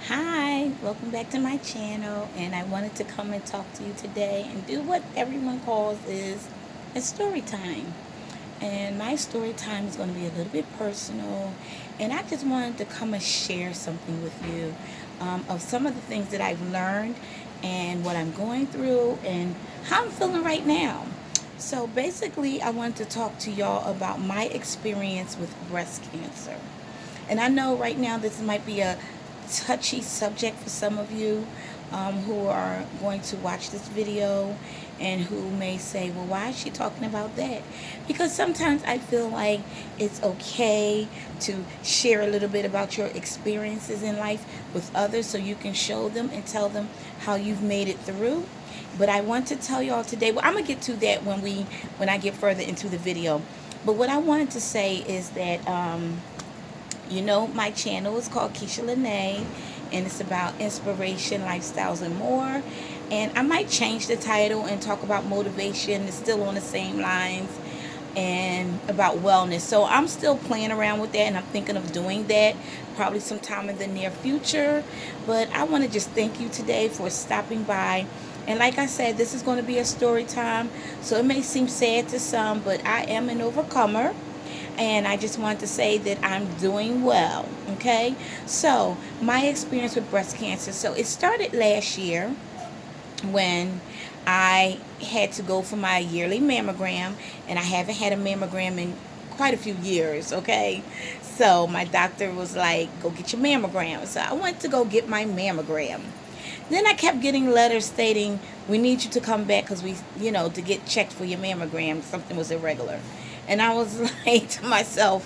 Hi, welcome back to my channel, and I wanted to come and talk to you today and do what everyone calls is a story time. And my story time is going to be a little bit personal, and I just wanted to come and share something with you of some of the things that I've learned and what I'm going through and how I'm feeling right now. So basically, I wanted to talk to y'all about my experience with breast cancer. And I know right now this might be a touchy subject for some of you who are going to watch this video and who may say, well, why is she talking about that? Because sometimes I feel like it's okay to share a little bit about your experiences in life with others so you can show them and tell them how you've made it through. But I want to tell y'all today, well, I'm going to get to that when I get further into the video. But what I wanted to say is that my channel is called Keisha Lene, and it's about inspiration, lifestyles, and more. And I might change the title and talk about motivation. It's still on the same lines, and about wellness. So I'm still playing around with that, and I'm thinking of doing that probably sometime in the near future. But I want to just thank you today for stopping by. And like I said, this is going to be a story time, so it may seem sad to some, but I am an overcomer, and I just want to say that I'm doing well. Okay, so my experience with breast cancer. So it started last year when I had to go for my yearly mammogram, and I haven't had a mammogram in quite a few years. Okay, so my doctor was like, go get your mammogram. So I went to go get my mammogram. Then I kept getting letters stating, we need you to come back because to get checked for your mammogram. Something was irregular. And I was like to myself,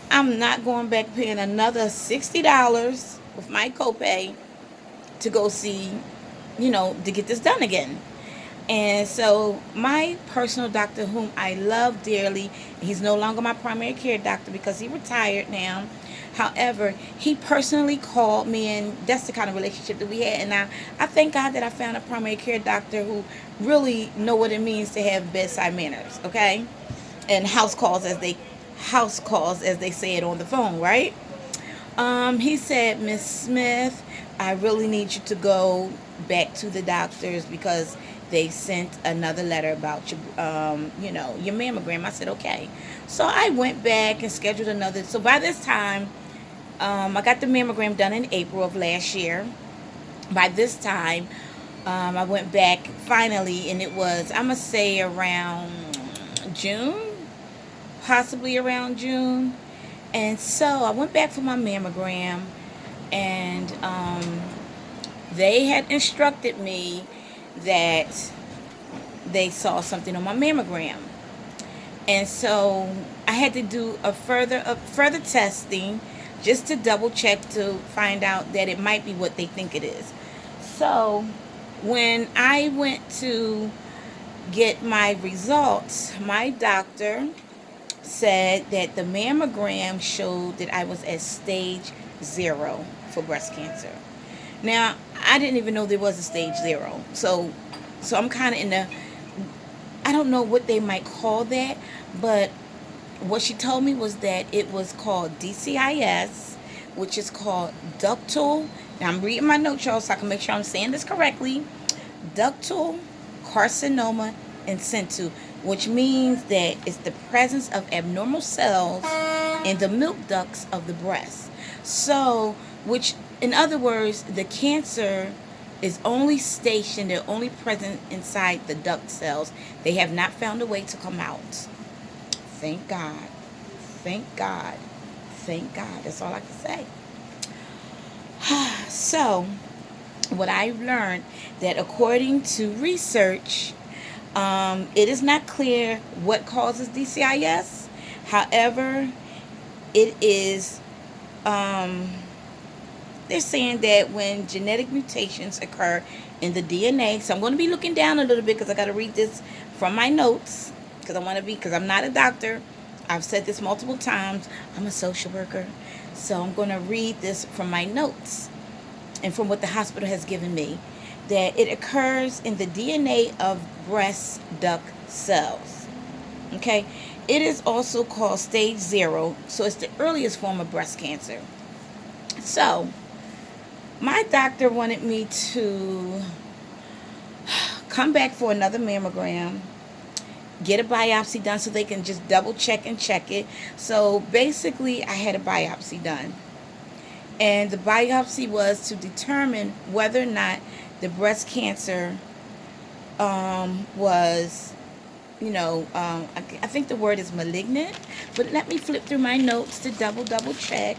I'm not going back paying another $60 with my copay to go see, to get this done again. And so my personal doctor, whom I love dearly, he's no longer my primary care doctor because he retired now. However, he personally called me, and that's the kind of relationship that we had. And I thank God that I found a primary care doctor who really know what it means to have bedside manners, okay? And house calls as they say it on the phone, right? He said, Miss Smith, I really need you to go back to the doctors because they sent another letter about your mammogram. I said, okay. So I went back and scheduled another. So by this time, I got the mammogram done in April of last year. By this time, I went back finally, and it was, I'm going to say around June, possibly around June. And so I went back for my mammogram, and they had instructed me that they saw something on my mammogram. And so I had to do a further testing just to double check to find out that it might be what they think it is. So when I went to get my results, my doctor said that the mammogram showed that I was at stage 0 for breast cancer. Now, I didn't even know there was a stage 0. So I'm kind of in the, I don't know what they might call that, but what she told me was that it was called DCIS, which is called ductal. Now I'm reading my notes, y'all, so I can make sure I'm saying this correctly. Ductal carcinoma in situ, which means that it's the presence of abnormal cells in the milk ducts of the breast. So, which, in other words, the cancer is only stationed, they're only present inside the duct cells. They have not found a way to come out. Thank God. Thank God. Thank God. That's all I can say. So, what I've learned that according to research, it is not clear what causes DCIS. However, it is, they're saying that when genetic mutations occur in the DNA, so I'm going to be looking down a little bit because I got to read this from my notes because I'm not a doctor. I've said this multiple times. I'm a social worker. So I'm going to read this from my notes and from what the hospital has given me, that it occurs in the DNA of breast duct cells. Okay? It is also called stage 0, so it's the earliest form of breast cancer. So, My doctor wanted me to come back for another mammogram, get a biopsy done so they can just double check and check it. So basically, I had a biopsy done. And the biopsy was to determine whether or not the breast cancer was, I think the word is malignant. But let me flip through my notes to double check.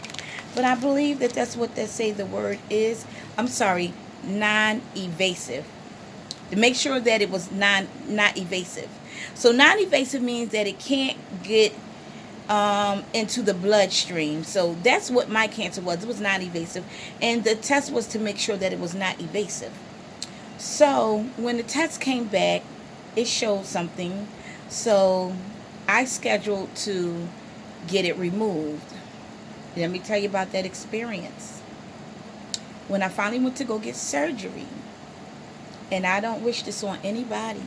But I believe that that's what they say the word is. I'm sorry, non-evasive. To make sure that it was not evasive. So non-evasive means that it can't get into the bloodstream. So that's what my cancer was. It was non-evasive, and the test was to make sure that it was not evasive. So when the test came back, it showed something. So I scheduled to get it removed. Let me tell you about that experience. When I finally went to go get surgery, and I don't wish this on anybody,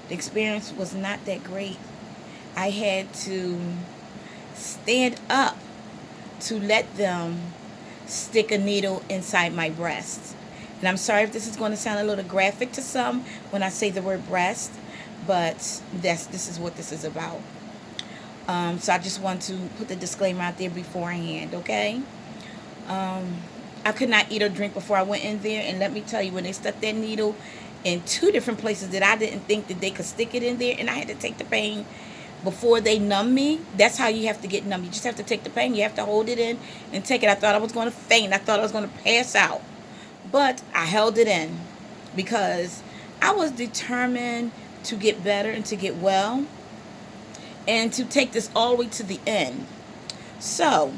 the experience was not that great. I had to stand up to let them stick a needle inside my breast. And I'm sorry if this is going to sound a little graphic to some when I say the word breast, but this is what this is about. So I just want to put the disclaimer out there beforehand, okay? I could not eat or drink before I went in there, and let me tell you, when they stuck that needle in two different places that I didn't think that they could stick it in there, and I had to take the pain before they numb me. That's how you have to get numb. You just have to take the pain. You have to hold it in and take it. I thought I was going to faint. I thought I was going to pass out. But I held it in because I was determined to get better and to get well and to take this all the way to the end. So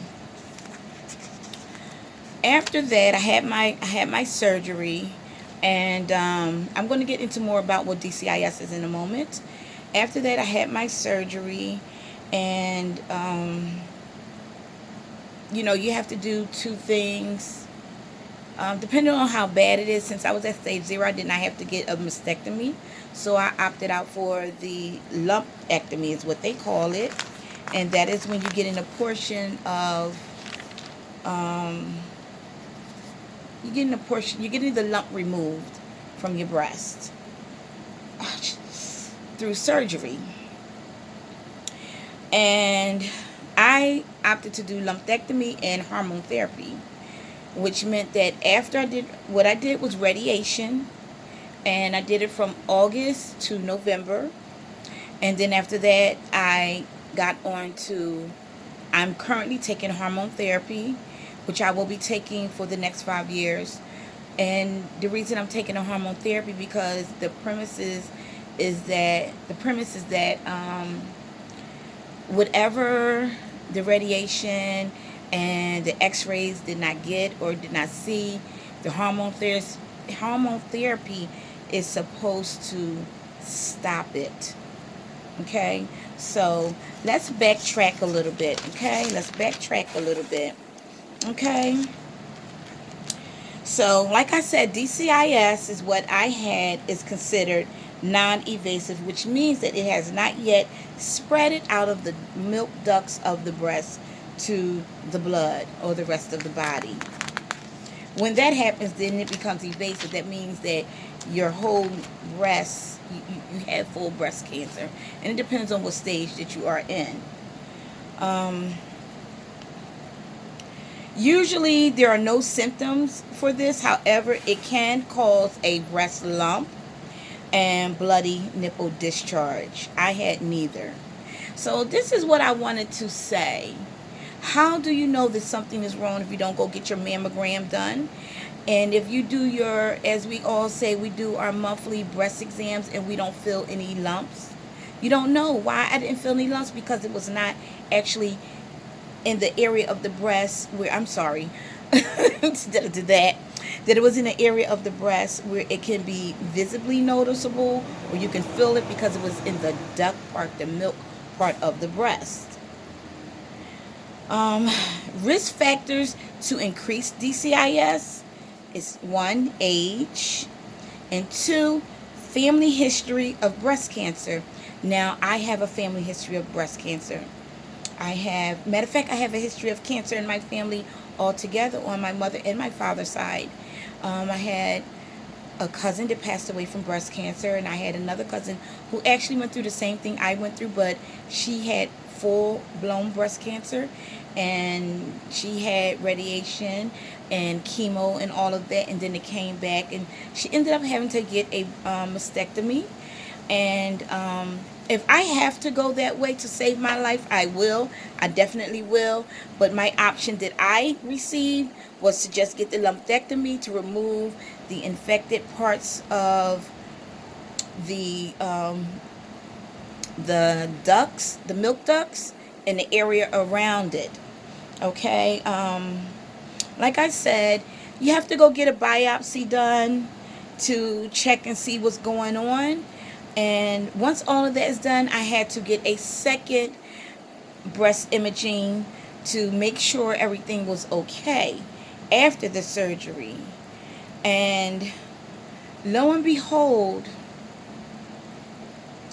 after that, I had my surgery, and I'm going to get into more about what DCIS is in a moment. After that, I had my surgery, and you have to do two things. Depending on how bad it is, since I was at stage 0, I did not have to get a mastectomy. So I opted out for the lumpectomy is what they call it. And that is when you get in a portion of, you're getting the lump removed from your breast through surgery. And I opted to do lumpectomy and hormone therapy, which meant that after I did was radiation, and I did it from August to November. And then after that, I got on to, I'm currently taking hormone therapy, which I will be taking for the next 5 years. And the reason I'm taking a hormone therapy because the premise is that whatever the radiation and the x-rays did not get or did not see, the hormone therapy is supposed to stop it. Okay, so let's backtrack a little bit. Okay, so like I said, DCIS is what I had is considered non-evasive, which means that it has not yet spread it out of the milk ducts of the breast to the blood or the rest of the body. When that happens, then it becomes evasive. That means that your whole breast, you have full breast cancer. And it depends on what stage that you are in. Usually there are no symptoms for this. However, it can cause a breast lump and bloody nipple discharge. I had neither. So this is what I wanted to say. How do you know that something is wrong if you don't go get your mammogram done? And if you do your, as we all say, we do our monthly breast exams and we don't feel any lumps? You don't know why I didn't feel any lumps, because it was not actually in the area of the breast where, I'm sorry, that it was in an area of the breast where it can be visibly noticeable, or you can feel it because it was in the duct part, the milk part of the breast. Risk factors to increase DCIS is 1, age, and 2, family history of breast cancer. Now, I have a family history of breast cancer. Matter of fact, I have a history of cancer in my family altogether on my mother and my father's side. I had a cousin that passed away from breast cancer, and I had another cousin who actually went through the same thing I went through, but she had full-blown breast cancer, and she had radiation and chemo and all of that, and then it came back, and she ended up having to get a mastectomy. And if I have to go that way to save my life, I will. I definitely will. But my option that I received was to just get the lumpectomy to remove the infected parts of the ducts, the milk ducts, and the area around it. Okay. Like I said, you have to go get a biopsy done to check and see what's going on. And once all of that is done, I had to get a second breast imaging to make sure everything was okay after the surgery. And lo and behold,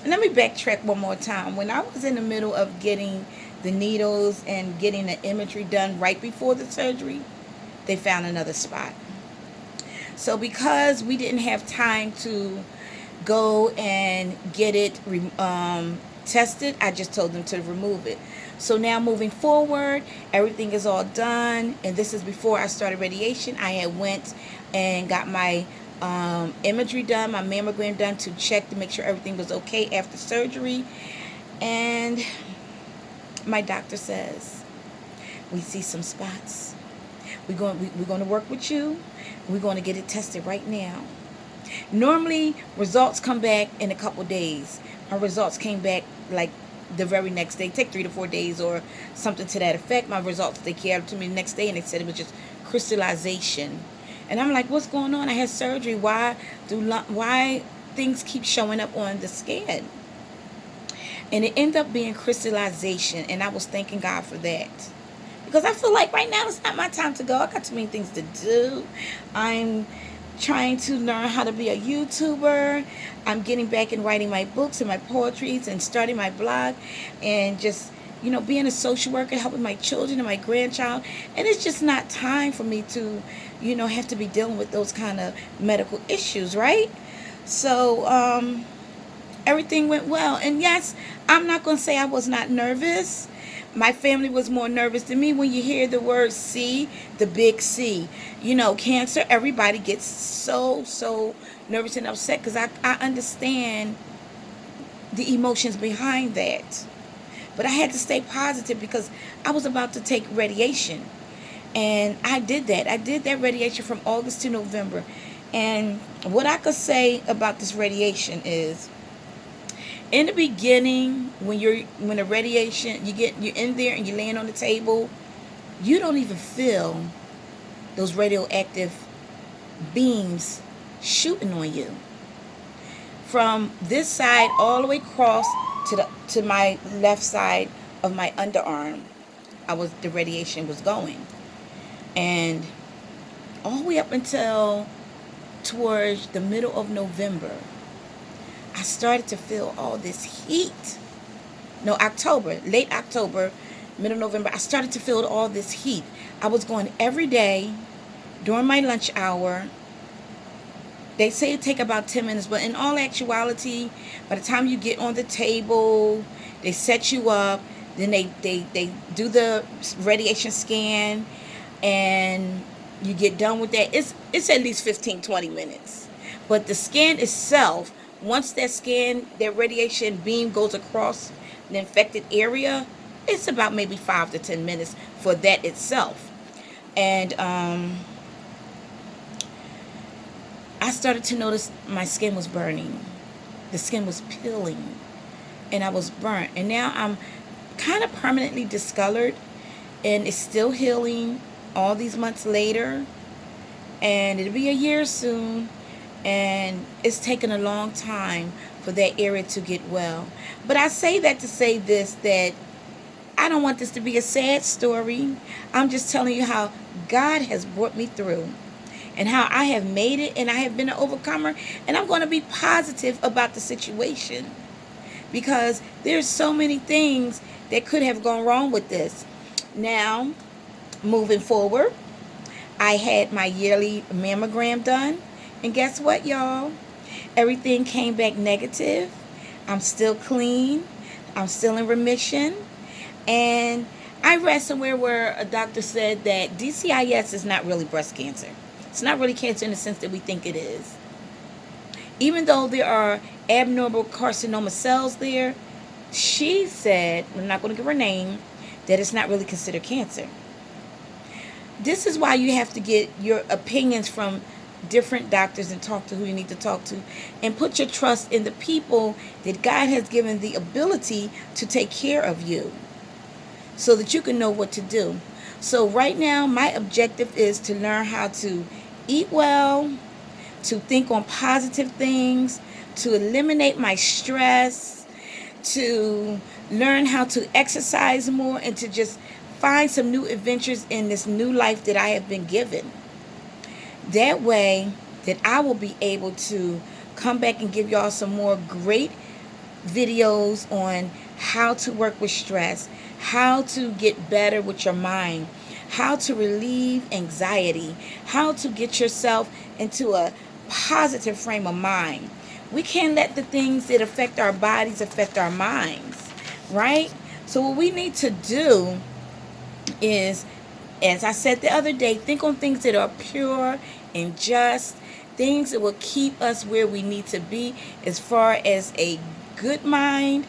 let me backtrack one more time. When I was in the middle of getting the needles and getting the imagery done right before the surgery, they found another spot. So because we didn't have time to go and get it tested, I just told them to remove it. So now moving forward, everything is all done, and this is before I started radiation. I had went and got my imagery done, my mammogram done, to check to make sure everything was okay after surgery. And my doctor says, we see some spots. We're going to work with you. We're going to get it tested right now. Normally, results come back in a couple days. My results came back like the very next day. Take 3 to 4 days or something to that effect. My results, they came to me the next day, and they said it was just crystallization. And I'm like, what's going on? I had surgery. Why things keep showing up on the scan? And it ended up being crystallization, and I was thanking God for that. Because I feel like right now it's not my time to go. I got too many things to do. I'm trying to learn how to be a YouTuber. I'm getting back and writing my books and my poetries and starting my blog, and just, being a social worker, helping my children and my grandchild. And it's just not time for me to, have to be dealing with those kind of medical issues, right? So everything went well. And yes, I'm not going to say I was not nervous. My family was more nervous than me. When you hear the word C, the big C, cancer, everybody gets so nervous and upset, because I understand the emotions behind that. But I had to stay positive because I was about to take radiation. And I did that. I did that radiation from August to November. And what I could say about this radiation is, in the beginning, when the radiation, you're in there and you're laying on the table, you don't even feel those radioactive beams shooting on you. From this side all the way across to my left side of my underarm, the radiation was going. And all the way up until towards the middle of November, I started to feel all this heat. No, October, late October, middle November, I started to feel all this heat. I was going every day during my lunch hour. They say it take about 10 minutes, but in all actuality, by the time you get on the table, they set you up, then they do the radiation scan, and you get done with that. It's at least 15-20 minutes. But the scan itself, once that radiation beam goes across the infected area, it's about maybe 5 to 10 minutes for that itself. And I started to notice my skin was burning. The skin was peeling, and I was burnt. And now I'm kind of permanently discolored, and it's still healing all these months later. And it'll be a year soon. And it's taken a long time for that area to get well. But I say that to say this, that I don't want this to be a sad story. I'm just telling you how God has brought me through, and how I have made it, and I have been an overcomer. And I'm going to be positive about the situation, because there's so many things that could have gone wrong with this. Now, moving forward, I had my yearly mammogram done. And guess what, y'all? Everything came back negative. I'm still clean. I'm still in remission. And I read somewhere where a doctor said that DCIS is not really breast cancer. It's not really cancer in the sense that we think it is. Even though there are abnormal carcinoma cells there, she said, I'm not going to give her name, that it's not really considered cancer. This is why you have to get your opinions from different doctors and talk to who you need to talk to, and put your trust in the people that God has given the ability to take care of you so that you can know what to do. So right now, my objective is to learn how to eat well, to think on positive things, to eliminate my stress, to learn how to exercise more, and to just find some new adventures in this new life that I have been given. That way that I will be able to come back and give y'all some more great videos on how to work with stress, how to get better with your mind, how to relieve anxiety, how to get yourself into a positive frame of mind. We can't let the things that affect our bodies affect our minds, right? So what we need to do is, as I said the other day, think on things that are pure and just, things that will keep us where we need to be as far as a good mind,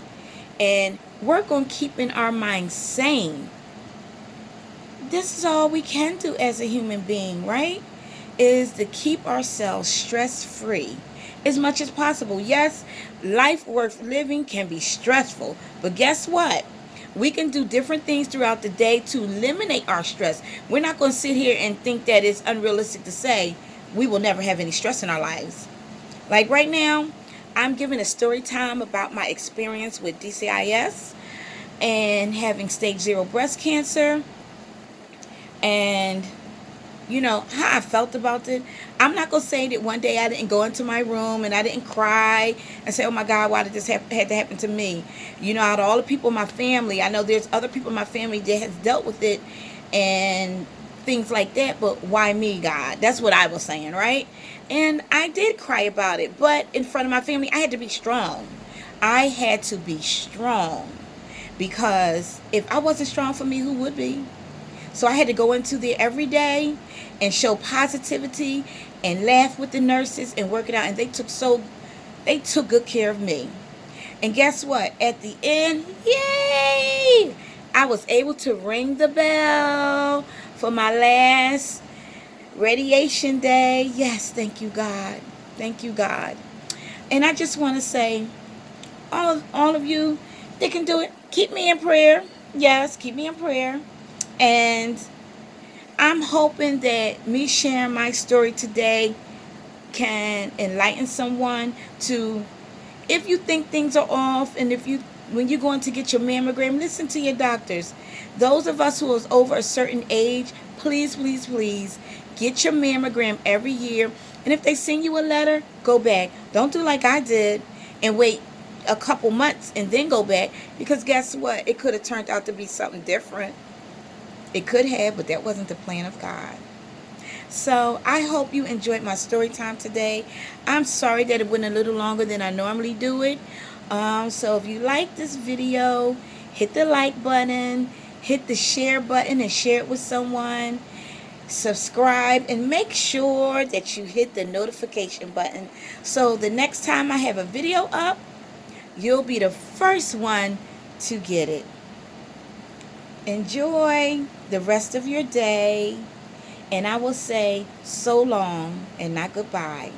and work on keeping our minds sane. This is all we can do as a human being, right? Is to keep ourselves stress-free as much as possible. Yes, life worth living can be stressful, but guess what? We can do different things throughout the day to eliminate our stress. We're not going to sit here and think that it's unrealistic to say we will never have any stress in our lives. Like right now, I'm giving a story time about my experience with DCIS and having stage 0 breast cancer, and how I felt about it. I'm not going to say that one day I didn't go into my room and I didn't cry and say, oh my God, why did this had to happen to me? Out of all the people in my family, I know there's other people in my family that has dealt with it and things like that, but why me, God? That's what I was saying, right? And I did cry about it, but in front of my family, I had to be strong. I had to be strong, because if I wasn't strong for me, who would be? So I had to go into there every day and show positivity and laugh with the nurses and work it out. And they took good care of me. And guess what? At the end, yay! I was able to ring the bell for my last radiation day. Yes, thank you, God. Thank you, God. And I just want to say, all of you that can do it, keep me in prayer. Yes, keep me in prayer. And I'm hoping that me sharing my story today can enlighten someone to, if you think things are off, and when you're going to get your mammogram, listen to your doctors. Those of us who is over a certain age, please, please, please get your mammogram every year. And if they send you a letter, go back. Don't do like I did and wait a couple months and then go back, because guess what? It could have turned out to be something different. It could have, but that wasn't the plan of God. So I hope you enjoyed my story time today. I'm sorry that it went a little longer than I normally do it. So if you like this video, hit the like button, hit the share button and share it with someone. Subscribe, and make sure that you hit the notification button, so the next time I have a video up, you'll be the first one to get it. Enjoy the rest of your day, and I will say so long and not goodbye.